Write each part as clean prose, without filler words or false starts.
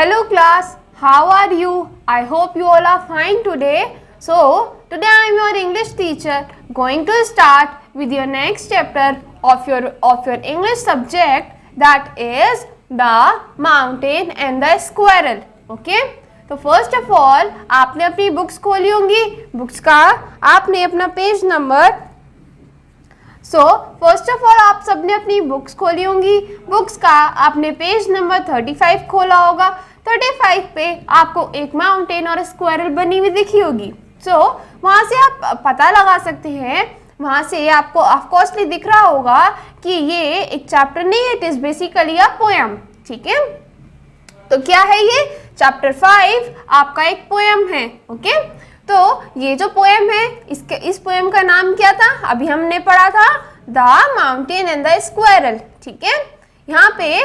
Hello class, how are you? I hope you all are fine today. So, today I am your English teacher going to start with your next chapter of your English subject, that is the mountain and the squirrel. Okay? तो first of all आपने अपनी books खोली होंगी, books का आपने अपना page number first of all आप सबने अपनी बुक्स खोली होंगी, बुक्स का आपने पेज नंबर 35 खोला होगा। 35 पे आपको एक माउंटेन और स्क्वायरल बनी हुई दिखी होगी। वहां से आप पता लगा सकते हैं, वहां से आपको ऑफकोर्सली दिख रहा होगा कि ये एक चैप्टर नहीं है, it is basically a poem. ठीक है, तो क्या है ये? चैप्टर 5 आपका एक पोएम है। ओके, तो ये जो पोएम है, इस पोएम का नाम क्या था? अभी हमने पढ़ा था the mountain and the squirrel. ठीक है, यहाँ पे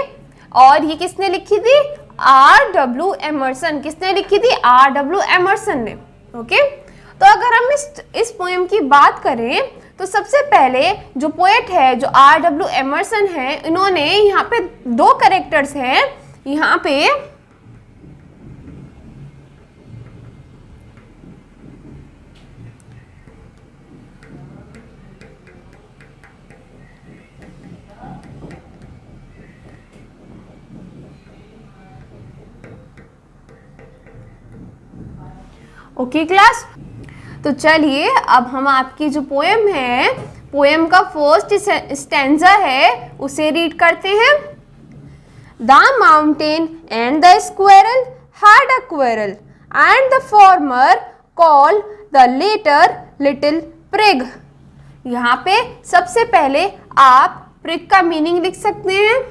और ये किसने लिखी थी? R.W. एमर्सन। किसने लिखी थी? R.W. एमर्सन ने। ओके, तो अगर हम इस पोएम की बात करें तो सबसे पहले जो पोएट है, जो R.W. एमर्सन है, इन्होंने यहाँ पे दो कैरेक्टर्स हैं यहाँ पे। ओके क्लास, तो चलिए अब हम आपकी जो पोएम है, पोएम का फर्स्ट स्टैंजा है उसे रीड करते हैं। The mountain and the squirrel had a quarrel and the former call the latter little prig. यहाँ पे सबसे पहले आप प्रिग का मीनिंग लिख सकते हैं।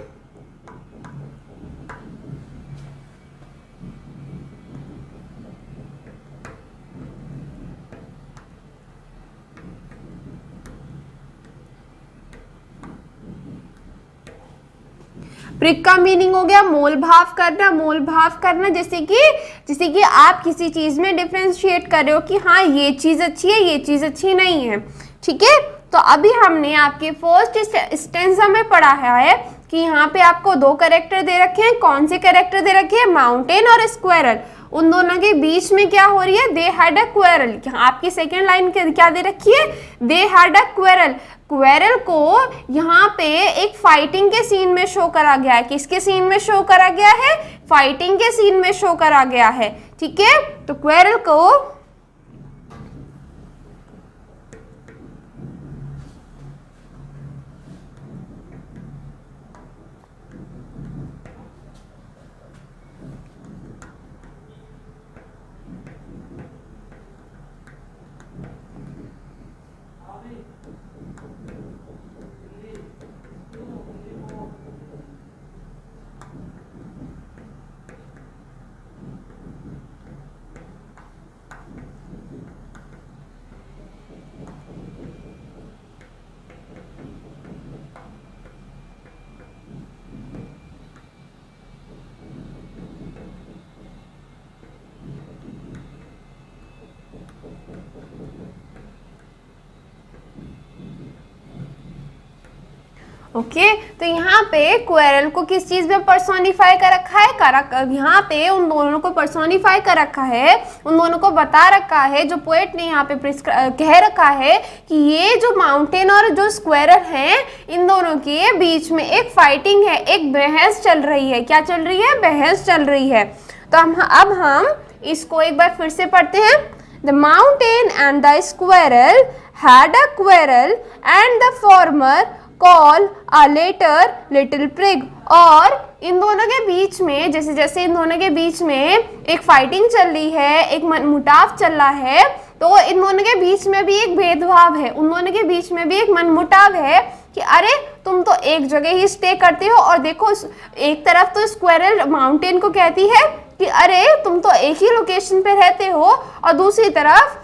प्रिग का मीनिंग हो गया मोल भाव करना। मोल भाव करना जैसे कि आप किसी चीज में डिफरेंशिएट कर रहे हो कि हाँ ये चीज अच्छी है, ये चीज अच्छी नहीं है। ठीक है, तो अभी हमने आपके फर्स्ट स्टेंजा में पढ़ा है कि यहाँ पे आपको दो कैरेक्टर दे रखे हैं। कौन से कैरेक्टर दे रखे हैं? माउंटेन और स्क्वायरल। उन दोनों के बीच में क्या हो रही है? They had a quarrel. आपकी सेकेंड लाइन क्या दे रखी है? They had a quarrel. Quarrel को यहाँ पे एक फाइटिंग के सीन में शो करा गया है। किसके सीन में शो करा गया है? फाइटिंग के सीन में शो करा गया है। ठीक है, तो क्वेरल को ओके, तो यहाँ पे क्वेरल को किस चीज में पर्सोनिफाई कर रखा है? यहाँ पे उन दोनों को पर्सोनिफाई कर रखा है, उन दोनों को बता रखा है, जो पोएट ने यहाँ पे कह रखा है कि ये जो माउंटेन और जो स्क्वायरल हैं, इन दोनों के बीच में एक फाइटिंग है, एक बहस चल रही है। क्या चल रही है? बहस चल रही है। तो अब हम इसको एक बार फिर से पढ़ते हैं। The mountain and the squirrel had a quarrel and the former call a latter little prig. और इन दोनों के बीच में जैसे इन दोनों के बीच में एक फाइटिंग चल रही है, एक मनमुटाव चल रहा है, तो इन दोनों के बीच में भी एक भेदभाव है, उन दोनों के बीच में भी एक मनमुटाव है कि अरे तुम तो एक जगह ही स्टे करते हो, और देखो एक तरफ तो स्क्वायरल माउंटेन को कहती है कि अरे तुम तो एक ही लोकेशन पे रहते हो, और दूसरी तरफ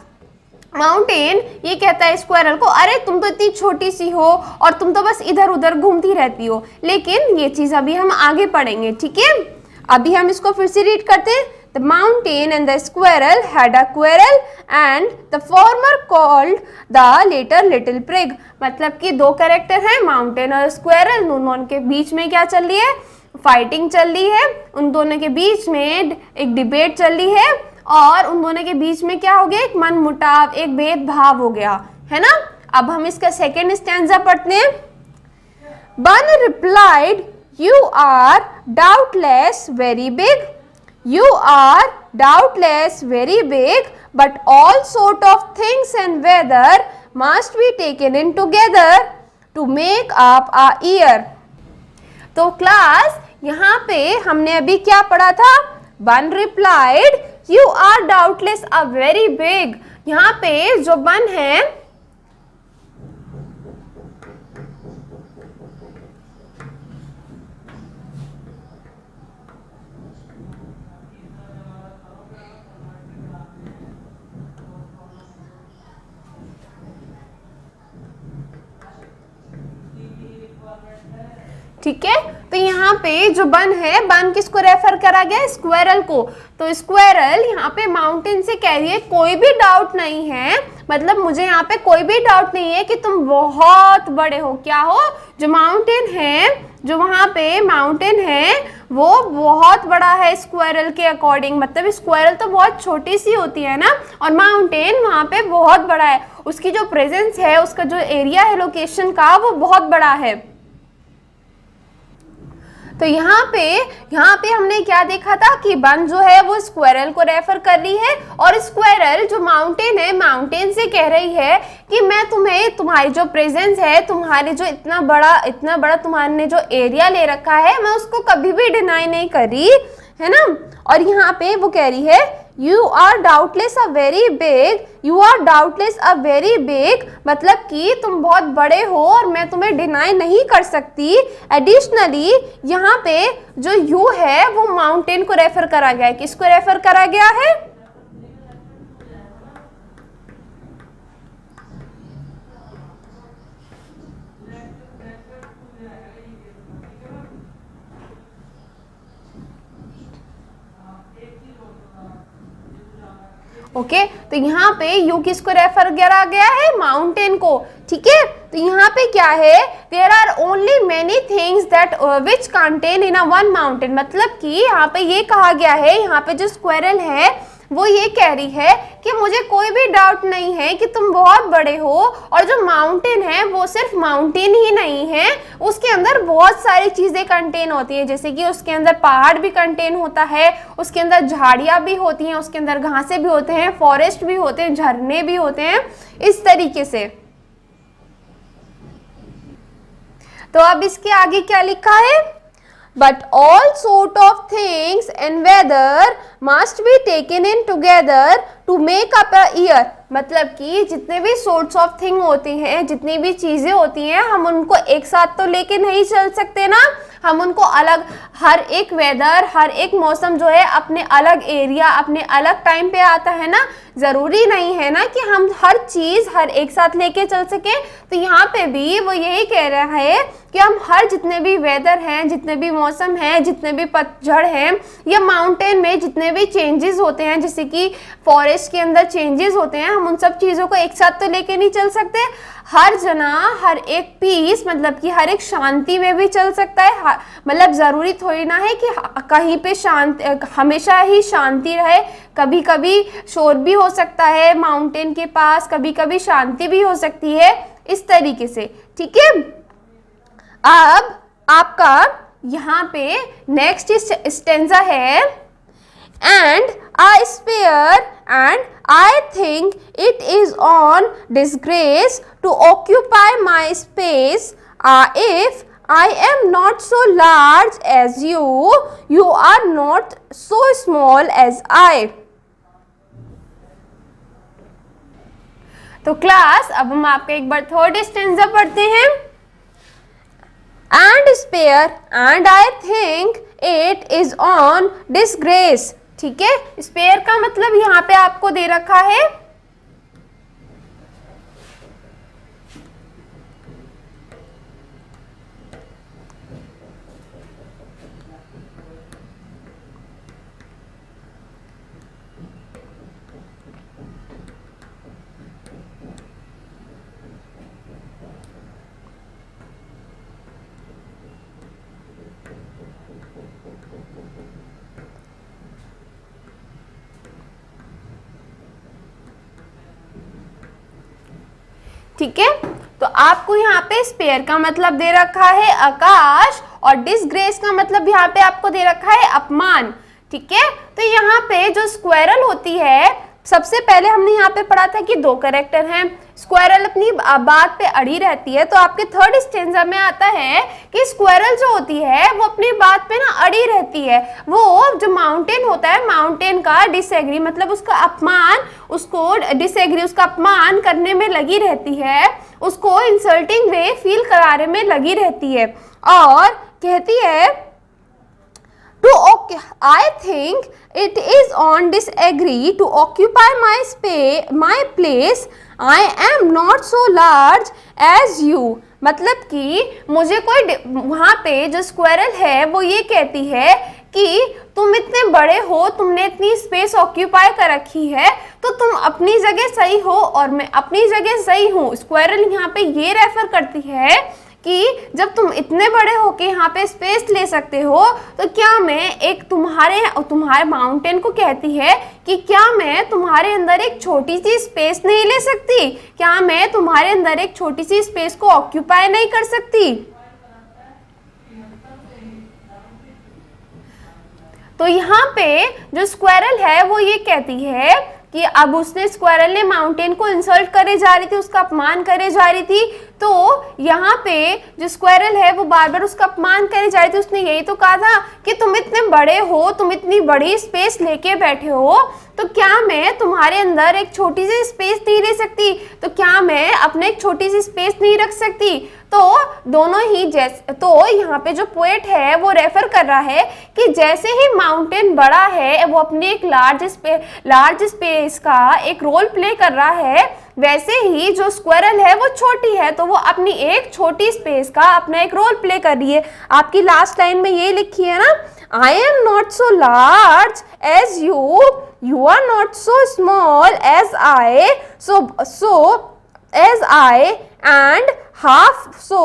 माउंटेन ये कहता है स्क्वायरल को, अरे तुम तो इतनी छोटी सी हो और तुम तो बस इधर उधर घूमती रहती हो। लेकिन ये चीज अभी हम आगे पढ़ेंगे। ठीक है, अभी हम इसको फिर से रीड करते हैं। The mountain and the squirrel had a quarrel and the former called the latter little prig. मतलब कि दो कैरेक्टर हैं, माउंटेन और स्क्वायरल, दोनों के बीच में क्या चल रही है? फाइटिंग चल रही है, उन दोनों के बीच में एक डिबेट चल रही है और उन दोनों के बीच में क्या हो गया, एक मनमुटाव, एक भेदभाव हो गया, है ना। अब हम इसका सेकेंड स्टैंजा पढ़ते हैं। Bun replied, you are doubtless very big, you are doubtless very big, but all sort of things and weather must be taken in together to make up a year। तो class यहाँ पे हमने अभी क्या पढ़ा था, बन replied you are doubtless a very big। यहाँ पे जो बन है ठीक है। तो यहाँ पे जो बन है, बन किसको रेफर करा गया, स्क्वेरल को। तो स्क्वेरल यहाँ पे माउंटेन से कह रही है कोई भी डाउट नहीं है, मतलब मुझे यहाँ पे कोई भी डाउट नहीं है कि तुम बहुत बड़े हो। क्या हो, जो माउंटेन है, जो वहाँ पे माउंटेन है वो बहुत बड़ा है स्क्वेरल के अकॉर्डिंग। मतलब स्क्वेरल तो बहुत छोटी सी होती है ना, और माउंटेन वहाँ पे बहुत बड़ा है, उसकी जो प्रेजेंस है, उसका जो एरिया है लोकेशन का, वो बहुत बड़ा है। तो यहाँ पे हमने क्या देखा था कि बन जो है वो स्क्वेरल को रेफर कर रही है, और स्क्वेरल जो माउंटेन है, माउंटेन से कह रही है कि मैं तुम्हें, तुम्हारी जो प्रेजेंस है, तुम्हारे जो इतना बड़ा तुम्हारे जो एरिया ले रखा है, मैं उसको कभी भी डिनाई नहीं कर रही, है ना। और यहाँ पे वो कह रही है you are doubtless a very big, you are doubtless a very big, मतलब कि तुम बहुत बड़े हो और मैं तुम्हें डिनाई नहीं कर सकती। एडिशनली यहाँ पे जो यू है वो माउंटेन को रेफर करा गया है। किसको रेफर करा गया है, ओके। तो यहाँ पे यू किसको रेफर करा गया है, माउंटेन को, ठीक है। तो यहाँ पे क्या है, there are only many things that which contain in a one mountain, मतलब कि यहाँ पे ये कहा गया है, यहाँ पे जो स्क्वेरल है वो ये कह रही है कि मुझे कोई भी डाउट नहीं है कि तुम बहुत बड़े हो, और जो माउंटेन है वो सिर्फ माउंटेन ही नहीं है, उसके अंदर बहुत सारी चीज़ें कंटेन होती हैं, जैसे कि उसके अंदर पहाड़ भी कंटेन होता है, उसके अंदर झाड़ियाँ भी होती हैं, उसके अंदर घासें भी होते हैं, फॉरेस्ट भी होते हैं, झरने भी होते हैं, इस तरीके से। तो अब इसके आगे क्या लिखा है, but all sort of things and weather must be taken in together to make up a year। मतलब कि जितने भी sorts of thing होती हैं, जितनी भी चीजें होती हैं, हम उनको एक साथ तो लेके नहीं चल सकते ना, हम उनको अलग, हर एक वेदर, हर एक मौसम जो है अपने अलग एरिया, अपने अलग टाइम पे आता है ना, जरूरी नहीं है ना कि हम हर चीज हर एक साथ लेके चल सके। तो यहाँ पे भी वो यही कह रहा है कि हम हर जितने भी वेदर हैं, जितने भी मौसम हैं, जितने भी पतझड़ हैं, या माउंटेन में जितने भी चेंजेस होते हैं, जैसे कि फॉरेस्ट के अंदर चेंजेस होते हैं, हम उन सब चीज़ों को एक साथ तो लेके नहीं चल सकते। हर जना, हर एक पीस, मतलब कि हर एक शांति में भी चल सकता है, मतलब ज़रूरी थोड़ी ना है कि कहीं पे शांति, हमेशा ही शांति रहे, कभी कभी शोर भी हो सकता है माउंटेन के पास, कभी कभी शांति भी हो सकती है, इस तरीके से, ठीक है। अब आपका यहाँ पे नेक्स्ट स्टेंजा है, and I spare and I think it is on disgrace to occupy my space if I am not so large as you, you are not so small as I। तो class अब हम आपका एक बार third stanza पढ़ते हैं। And spare and I think it is on disgrace, ठीक है। Spare का मतलब यहाँ पे आपको दे रखा है ठीक है। तो आपको यहाँ पे स्पेयर का मतलब दे रखा है आकाश और डिसग्रेस का मतलब यहाँ पे आपको दे रखा है अपमान। ठीक है, तो यहाँ पे जो स्क्वायरल होती है, सबसे पहले हमने यहाँ पे पढ़ा था कि दो कैरेक्टर हैं। स्क्वायरल अपनी बात पे अड़ी रहती है, तो आपके थर्ड स्टेंजा में आता है कि स्क्वायरल जो होती है वो अपनी बात पे ना अड़ी रहती है। वो जो माउंटेन होता है, माउंटेन का डिसएग्री मतलब उसका अपमान, उसको डिसएग्री उसका अपमान करने में लगी रहती है, उसको इंसल्टिंग वे फील कराने में लगी रहती है और कहती है I think it is on disagree to occupy my place. I am not so large as you. मतलब कि मुझे कोई वहाँ पे जो स्क्वायरल है वो ये कहती है कि तुम इतने बड़े हो, तुमने इतनी स्पेस ऑक्यूपाई कर रखी है, तो तुम अपनी जगह सही हो और मैं अपनी जगह सही हूँ। स्क्वायरल यहाँ पे ये रेफर करती है कि जब तुम इतने बड़े हो के यहाँ पे स्पेस ले सकते हो, तो क्या मैं एक तुम्हारे माउंटेन को कहती है कि क्या मैं तुम्हारे अंदर एक छोटी सी स्पेस नहीं ले सकती? क्या मैं तुम्हारे अंदर एक छोटी सी स्पेस को ऑक्यूपाई नहीं कर सकती? तो यहाँ पे जो स्क्वायरल है वो ये कहती है कि अब उसने स्क्वायरल ने माउंटेन को इंसल्ट करे जा रही थी, उसका अपमान करे जा रही थी, तो यहाँ पे जो स्क्वायरल है वो बार बार उसका अपमान करे जा रही थी। उसने यही तो कहा था कि तुम इतने बड़े हो, तुम इतनी बड़ी स्पेस लेके बैठे हो, तो क्या मैं तुम्हारे अंदर एक छोटी सी स्पेस नहीं रह सकती? तो क्या मैं अपने एक छोटी सी स्पेस नहीं रख सकती? तो दोनों ही जैसे, तो यहाँ पे जो पोएट है वो रेफर कर रहा है कि जैसे ही माउंटेन बड़ा है, वो अपनी एक लार्ज स्पेस का एक रोल प्ले कर रहा है, वैसे ही जो स्क्वायरल है वो छोटी है, तो वो अपनी एक छोटी स्पेस का अपना एक रोल प्ले कर रही है। आपकी लास्ट लाइन में ये लिखी है ना, I am not so large as you, you are not so small as I, so as I and half so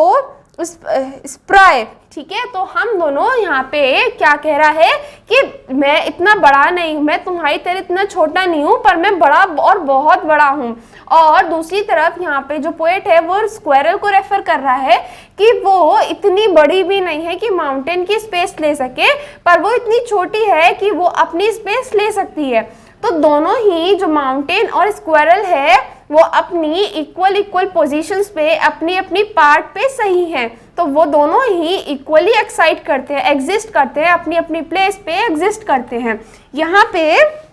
spry। ठीक है, तो हम दोनों यहाँ पे क्या कह रहा है कि मैं इतना बड़ा नहीं, मैं तुम्हारी तरह इतना छोटा नहीं हूँ, पर मैं बड़ा और बहुत बड़ा हूँ। और दूसरी तरफ यहाँ पे जो पोएट है वो स्क्वायरल को रेफर कर रहा है कि वो इतनी बड़ी भी नहीं है कि माउंटेन की स्पेस ले सके, पर वो इतनी छोटी है कि वो अपनी स्पेस ले सकती है। तो दोनों ही जो माउंटेन और स्क्वायरल है वो अपनी इक्वल पोजीशंस पे अपनी अपनी पार्ट पे सही हैं, तो वो दोनों ही इक्वली एक्साइट करते हैं, एग्जिस्ट करते हैं, अपनी अपनी प्लेस पे एग्जिस्ट करते हैं। यहाँ पे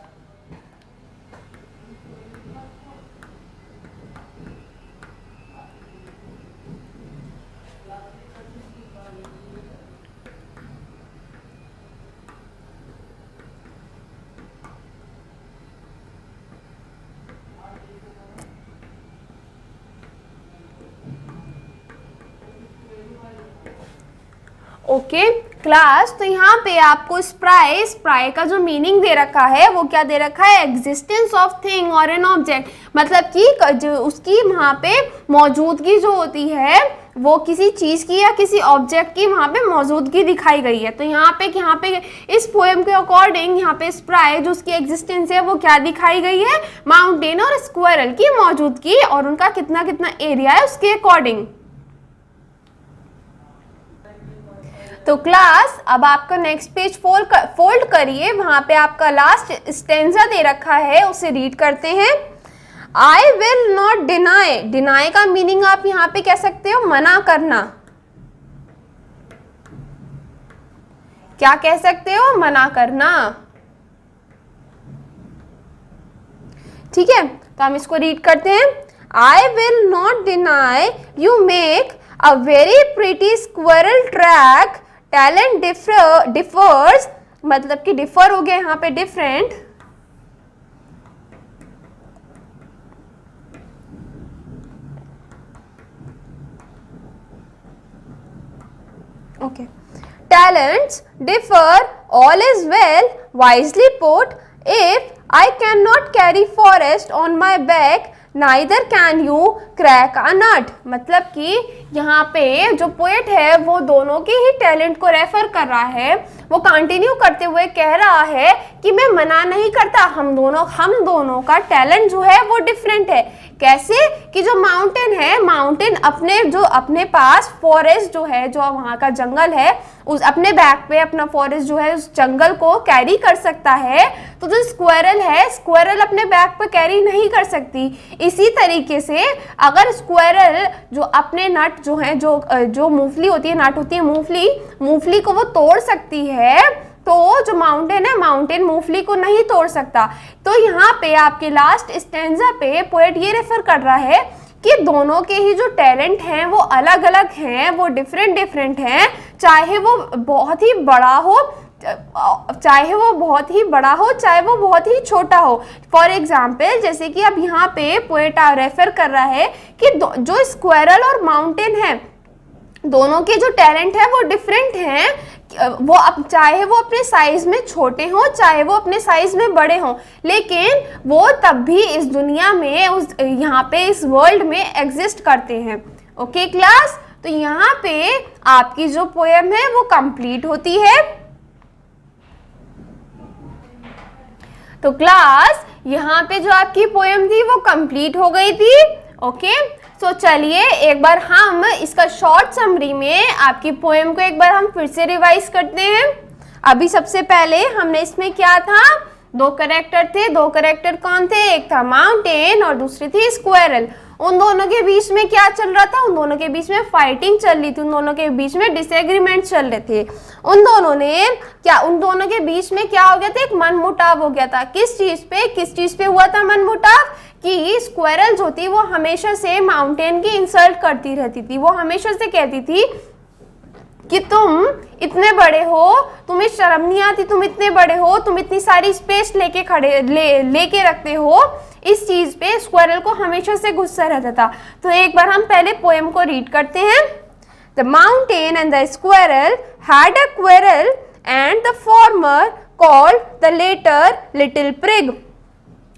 ओके क्लास, तो यहाँ पे आपको स्प्राई का जो मीनिंग दे रखा है वो क्या दे रखा है? एग्जिस्टेंस ऑफ थिंग और एन ऑब्जेक्ट, मतलब कि जो उसकी वहाँ पे मौजूदगी जो होती है वो किसी चीज़ की या किसी ऑब्जेक्ट की वहाँ पे मौजूदगी दिखाई गई है। तो यहाँ पे इस पोएम के अकॉर्डिंग यहाँ पे स्प्राई जो उसकी एग्जिस्टेंस है वो क्या दिखाई गई है? माउंटेन और स्क्वायरल की मौजूदगी और उनका कितना कितना एरिया है उसके अकॉर्डिंग। तो क्लास अब आपका नेक्स्ट पेज फोल्ड करिए, वहां पे आपका लास्ट स्टेंजा दे रखा है, उसे रीड करते हैं। I will not deny, deny का मीनिंग आप यहाँ पे कह सकते हो मना करना। क्या कह सकते हो? मना करना। ठीक है, तो हम इसको रीड करते हैं। I will not deny you make a very pretty squirrel track, talent differs, मतलब कि डिफर हो गया यहाँ पे different. Okay, talents differ, all is well, wisely put, if I can not carry forest on my back, neither can you crack a nut. मतलब कि यहाँ पे जो पोएट है वो दोनों के ही टैलेंट को रेफर कर रहा है। वो कंटिन्यू करते हुए कह रहा है कि मैं मना नहीं करता, हम दोनों का टैलेंट जो है वो डिफरेंट है। कैसे कि जो माउंटेन है, माउंटेन अपने पास फॉरेस्ट जो है, जो वहाँ का जंगल है, उस अपने बैक पे अपना फॉरेस्ट जो है उस जंगल को कैरी कर सकता है। तो जो स्क्वायरल है, स्क्वायरल अपने बैक पे कैरी नहीं कर सकती। इसी तरीके से अगर स्क्वायरल जो अपने नट जो है, जो मूंगफली होती है, नट होती है मूंगफली को वो तोड़ सकती है, तो जो माउंटेन है, माउंटेन मूंगफली को नहीं तोड़ सकता। तो यहाँ पे आपके लास्ट स्टैंजा पे पोएट ये रेफर कर रहा है कि दोनों के ही जो टैलेंट हैं वो अलग अलग हैं, वो डिफरेंट हैं, चाहे वो बहुत ही बड़ा हो, चाहे वो बहुत ही छोटा हो। फॉर एग्जाम्पल, जैसे कि अब यहाँ पे पोएट रेफर कर रहा है कि जो स्क्वायरल और माउंटेन है, दोनों के जो टैलेंट है वो डिफरेंट हैं। वो अब चाहे वो अपने साइज में छोटे हों, चाहे वो अपने साइज में बड़े हों, लेकिन वो तब भी इस दुनिया में, यहाँ पे इस वर्ल्ड में एग्जिस्ट करते हैं। ओके क्लास, तो यहाँ पे आपकी जो पोएम है वो कंप्लीट होती है। तो क्लास यहाँ पे जो आपकी पोएम थी वो कंप्लीट हो गई थी। ओके, तो चलिए एक बार हम इसका शॉर्ट समरी में आपकी पोएम को एक बार हम फिर से रिवाइज करते हैं। अभी सबसे पहले हमने इसमें क्या था, दो कैरेक्टर थे। दो कैरेक्टर कौन थे, एक था माउंटेन और दूसरी थी स्क्वायरल। उन दोनों के बीच में क्या चल रहा था, उन दोनों के बीच में फाइटिंग चल रही थी, उन दोनों के बीच में डिसएग्रीमेंट चल रहे थे। उन दोनों के बीच में क्या हो गया था, एक मनमुटाव हो गया था। किस चीज पे हुआ था मनमुटाव, कि स्क्वायरल जो थी वो हमेशा से माउंटेन की इंसल्ट करती रहती थी। वो हमेशा से कहती थी कि तुम इतने बड़े हो, तुम्हें शर्म नहीं आती, तुम इतने बड़े हो, तुम इतनी सारी स्पेस लेके रखते हो। इस चीज पे स्क्वायरल को हमेशा से गुस्सा रहता था। तो एक बार हम पहले पोएम को रीड करते हैं। The mountain and the squirrel had a quarrel and the former called the latter little prig.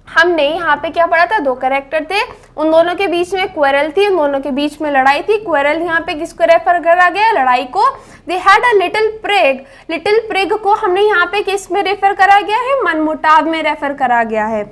हमने यहाँ पे क्या पढ़ा था, दो कैरेक्टर थे, उन दोनों के बीच में क्वेरल थी, उन दोनों के बीच में लड़ाई थी। क्वेरल यहाँ पे किसको रेफर करा गया, लड़ाई को। They had a little prig, little prig को हमने यहाँ पे किस में रेफर करा गया है, मनमुटाव में रेफर करा गया है।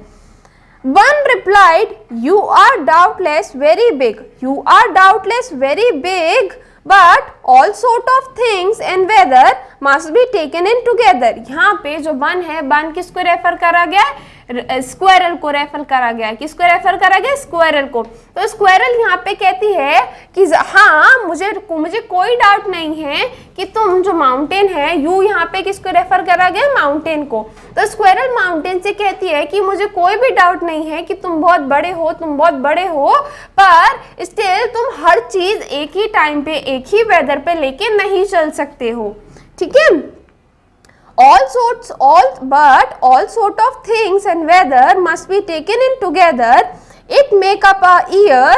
One replied, "You are doubtless very big. You are doubtless very big, but all sort of things and weather must be taken in together." यहाँ पे जो वन है, वन किसको रेफर करा गया है, स्क्वायरल को रेफर करा गया है। किसको रेफर करा गया, स्क्वायरल को। तो स्क्वायरल यहाँ पे कहती है कि हाँ, मुझे कोई डाउट नहीं है कि तुम जो माउंटेन है, यू यहाँ पे किसको रेफर करा गया, माउंटेन को। तो स्क्वायरल माउंटेन से कहती है कि मुझे कोई भी डाउट नहीं है कि तुम बहुत बड़े हो, पर स्टिल तुम हर चीज एक ही टाइम पे, एक ही वेदर पे लेके नहीं चल सकते हो। ठीक है, all sort of things and weather must be taken in together, it make up a year।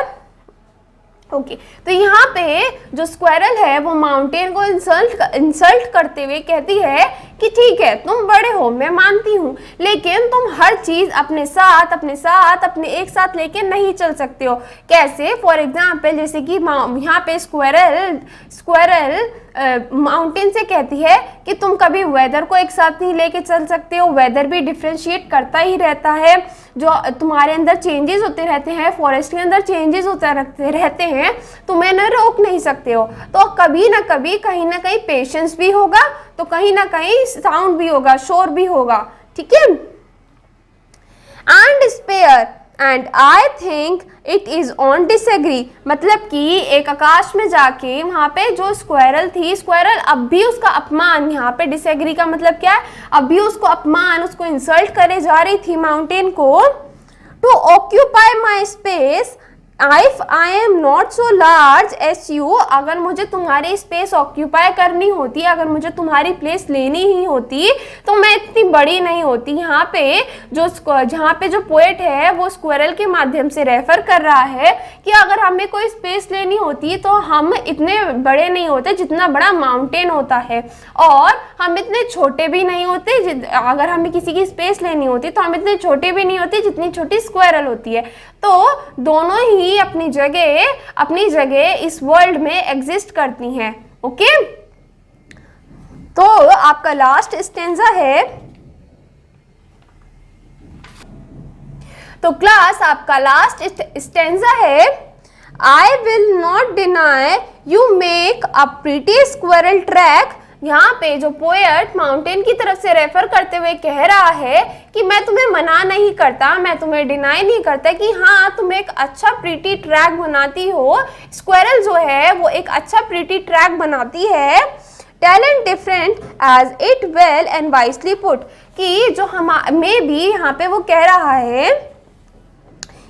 Okay, तो यहाँ पे जो स्क्वायरल है वो माउंटेन को इंसल्ट करते हुए कहती है कि ठीक है, तुम बड़े हो, मैं मानती हूँ, लेकिन तुम हर चीज अपने एक साथ लेके नहीं चल सकते हो। कैसे, फॉर एग्जाम्पल, जैसे कि यहाँ पे स्क्वायरल माउंटेन से कहती है कि तुम कभी वेदर को एक साथ नहीं लेके चल सकते हो, वेदर भी डिफ्रेंशिएट करता ही रहता है, जो तुम्हारे अंदर चेंजेस होते रहते हैं, फॉरेस्ट के अंदर चेंजेस होते रहते हैं, तुम्हें न रोक नहीं सकते हो। तो कभी ना कभी, कहीं ना कहीं पेशेंस भी होगा, तो कहीं ना कहीं साउंड भी होगा, शोर भी होगा। ठीक है, and spare and I think it is on disagree, मतलब कि एक आकाश में जाके वहां पे जो स्क्वायरल थी, स्क्वायरल अब भी उसका अपमान, यहाँ पे डिसएग्री का मतलब क्या है, अब भी उसको अपमान, उसको इंसल्ट करे जा रही थी माउंटेन को। To occupy my space if I am not so large as you, अगर मुझे तुम्हारी स्पेस ऑक्यूपाई करनी होती, अगर मुझे तुम्हारी प्लेस लेनी ही होती, तो मैं इतनी बड़ी नहीं होती। यहाँ पे जो पोएट है वो स्क्वायरल के माध्यम से रेफर कर रहा है कि अगर हमें कोई स्पेस लेनी होती तो हम इतने बड़े नहीं होते जितना बड़ा माउंटेन होता है, और हम इतने छोटे भी नहीं होते, अगर हमें किसी की स्पेस लेनी होती तो हम इतने छोटे भी नहीं होते जितनी छोटी स्क्वायरल होती है। तो दोनों ही अपनी जगह इस वर्ल्ड में एग्जिस्ट करती हैं। ओके, तो आपका लास्ट स्टेंजा है, तो क्लास आपका लास्ट स्टेंजा है, आई will not deny you make a pretty squirrel track. यहाँ पे जो पोएट माउंटेन की तरफ से रेफर करते हुए कह रहा है कि मैं तुम्हें मना नहीं करता, मैं तुम्हें डिनाई नहीं करता कि हाँ तुम एक अच्छा प्रीटी ट्रैक बनाती हो, स्क्वेरल जो है वो एक अच्छा प्रीटी ट्रैक बनाती है। Talent different as it well and wisely put, कि जो हम में भी यहाँ पे वो कह रहा है,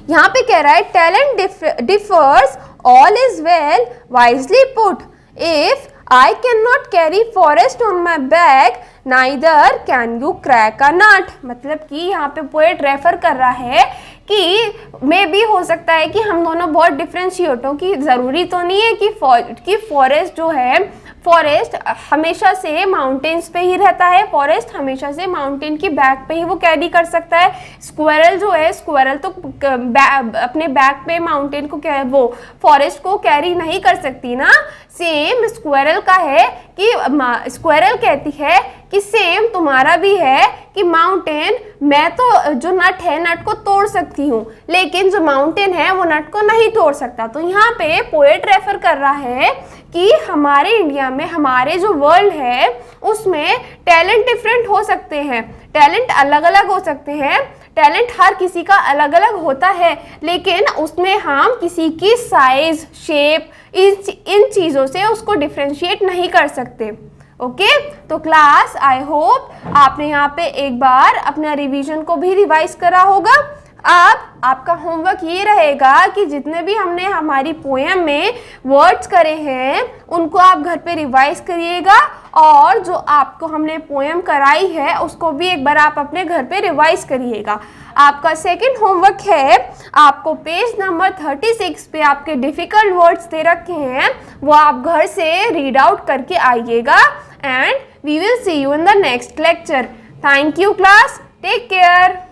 यहाँ पे कह रहा है talent differs all is well wisely put, if I can not carry forest on my back neither can you crack a nut. मतलब कि यहाँ पे पोएट रेफर कर रहा है कि मे भी हो सकता है कि हम दोनों बहुत डिफ्रेंशिएट हो, कि ज़रूरी तो नहीं है कि फॉरेस्ट जो है, फॉरेस्ट हमेशा से माउंटेन्स पे ही रहता है, फॉरेस्ट हमेशा से माउंटेन की बैक पे ही वो कैरी कर सकता है। स्क्वेरल जो है, स्क्वेरल तो अपने बैक पे माउंटेन को वो फॉरेस्ट को कैरी नहीं कर सकती ना। सेम स्क्वेरल का है कि स्क्वेरल कहती है कि सेम तुम्हारा भी है कि माउंटेन, मैं तो जो नट है नट को तोड़ सकती हूँ, लेकिन जो माउंटेन है वो नट को नहीं तोड़ सकता। तो यहाँ पे पोएट रेफर कर रहा है कि हमारे इंडिया में, हमारे जो वर्ल्ड है उसमें टैलेंट डिफरेंट हो सकते हैं, टैलेंट अलग अलग हो सकते हैं, टैलेंट हर किसी का अलग अलग होता है, लेकिन उसमें हम किसी की साइज, शेप, इन चीज़ों से उसको डिफ्रेंशिएट नहीं कर सकते। ओके तो क्लास आई होप आपने यहाँ पे एक बार अपना रिवीजन को भी रिवाइज करा होगा। अब आपका होमवर्क ये रहेगा कि जितने भी हमने हमारी पोएम में वर्ड्स करे हैं उनको आप घर पे रिवाइज करिएगा, और जो आपको हमने पोएम कराई है उसको भी एक बार आप अपने घर पे रिवाइज करिएगा। आपका सेकंड होमवर्क है, आपको पेज नंबर 36 पे आपके डिफिकल्ट वर्ड्स दे रखे हैं, वो आप घर से रीड आउट करके आइएगा, and we will see you in the next lecture. Thank you class, take care.